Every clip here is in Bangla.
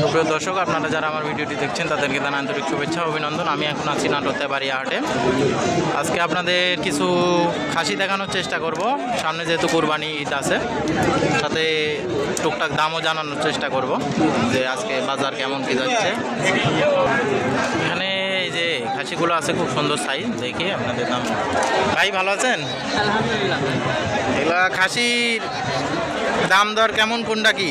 সুপ্রিয় দর্শক, আপনারা যারা আমার ভিডিওটি দেখছেন তাদেরকে জানাই আন্তরিক শুভেচ্ছা অভিনন্দন। আমি এখন আছি নাটোর বাড়িয়া হাটে। আজকে আপনাদের কিছু খাসি দেখানোর চেষ্টা করব। সামনে যেহেতু কুরবানি ঈদ আছে, সাথে টুকটাক দামও জানানোর চেষ্টা করব যে আজকে বাজার কেমন কী যাচ্ছে। এখানে এই যে খাসিগুলো আছে, খুব সুন্দর সাইজ, দেখি আপনাদের দাম। ভাই ভালো আছেন? আলহামদুলিল্লাহ। এগুলা খাসির দাম দর কেমন, কোনটা কি?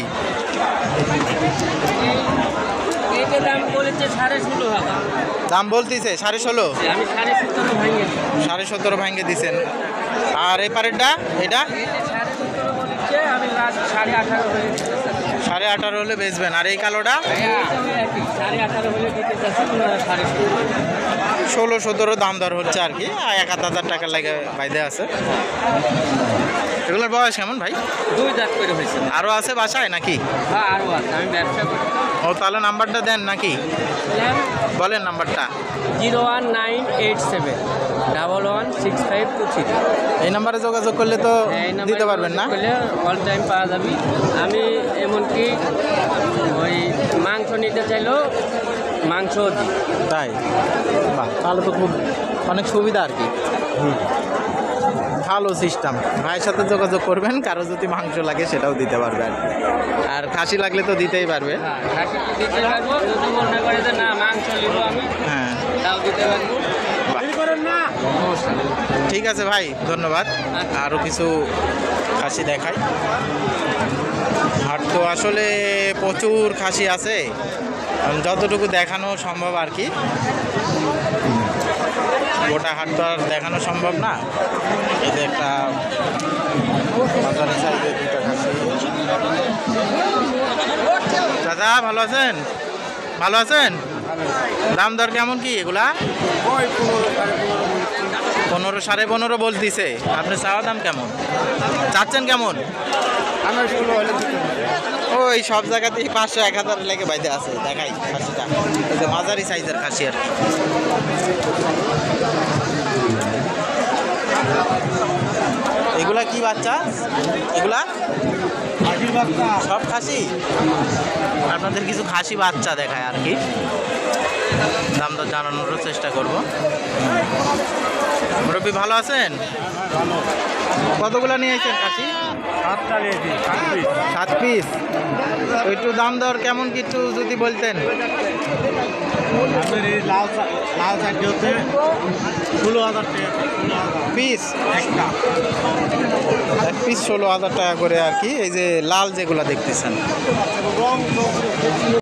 এইটা দাম বলেছে 16.5 টাকা। দাম বলতেছে 16.5। আমি 17.5 ভাঙিয়ে 17.5 ভাঙে দিছেন। আর এপারেরটা এটা 17.5 বলেছে, আমি লাস্ট 18.5 হলে 18.5 হলে বেচবেন। আর এই কালোটা 18.5 হলে দিতে চাচ্ছি, 16-17 দাম দর হচ্ছে আর কি। 1,000 টাকার লাগে বাইদে আছে। এগুলোর বয়স কেমন ভাই? 2 দাঁত করে হয়েছে। আরও আছে বাসায় নাকি? হ্যাঁ, আরও আছে। আমি ব্যবসা করি। ও, তাহলে নাম্বারটা দেন নাকি? বলেন নাম্বারটা। 01987 116523। এই নাম্বারে যোগাযোগ করলে তো দিতে পারবেন না? অল টাইম পাওয়া যাবে। আমি এমনকি ওই মাংস নিতে চাইলেও মাংস দিই। তাই? বাহ, তাহলে তো খুব অনেক সুবিধা আর কি। ভালো সিস্টেম। ভাইয়ের সাথে যোগাযোগ করবেন, কারো যদি মাংস লাগে সেটাও দিতে পারবে আর কি। আর খাসি লাগলে তো দিতেই পারবে। হ্যাঁ, খাসি তো দিতে পারবো। যদি মনে করে যে না মাংস নিব আমি, হ্যাঁ, তাও দিতে পারবো। ঠিক আছে ভাই, ধন্যবাদ। আরও কিছু খাসি দেখাই। হাট তো আসলে প্রচুর খাসি আছে, যতটুকু দেখানো সম্ভব আর কি। গোটা হাট তো আর দেখানো সম্ভব না। এই যে একটা মাঝারি সাইজের দুটা খাসি। দাদা ভালো আছেন? ভালো আছেন? দাম দর কেমন কি এগুলা? 15, 15.5 বলতিছে। আপনি চাওয়া দাম কেমন চাচ্ছেন কেমন? ওই সব জায়গাতেই 500-1000 লেগে বাইতে আছে। দেখাই খাসিটা, এই যে মাঝারি সাইজের খাসি আর কি। এগুলা কি বাচ্চা? এগুলা সব খাসি? আপনাদের কিছু খাসি বাচ্চা দেখায় আর কি। দাম দর জানানোরও চেষ্টা করব। মুরব্বী ভালো আছেন? কতগুলো নিয়ে আসছেন খাসি? 7 পিস। একটু দাম দর কেমন কিছু যদি বলতেন। পিস এক পিস 16,000 টাকা করে আর কি। এই যে লাল যেগুলো দেখতেছেন।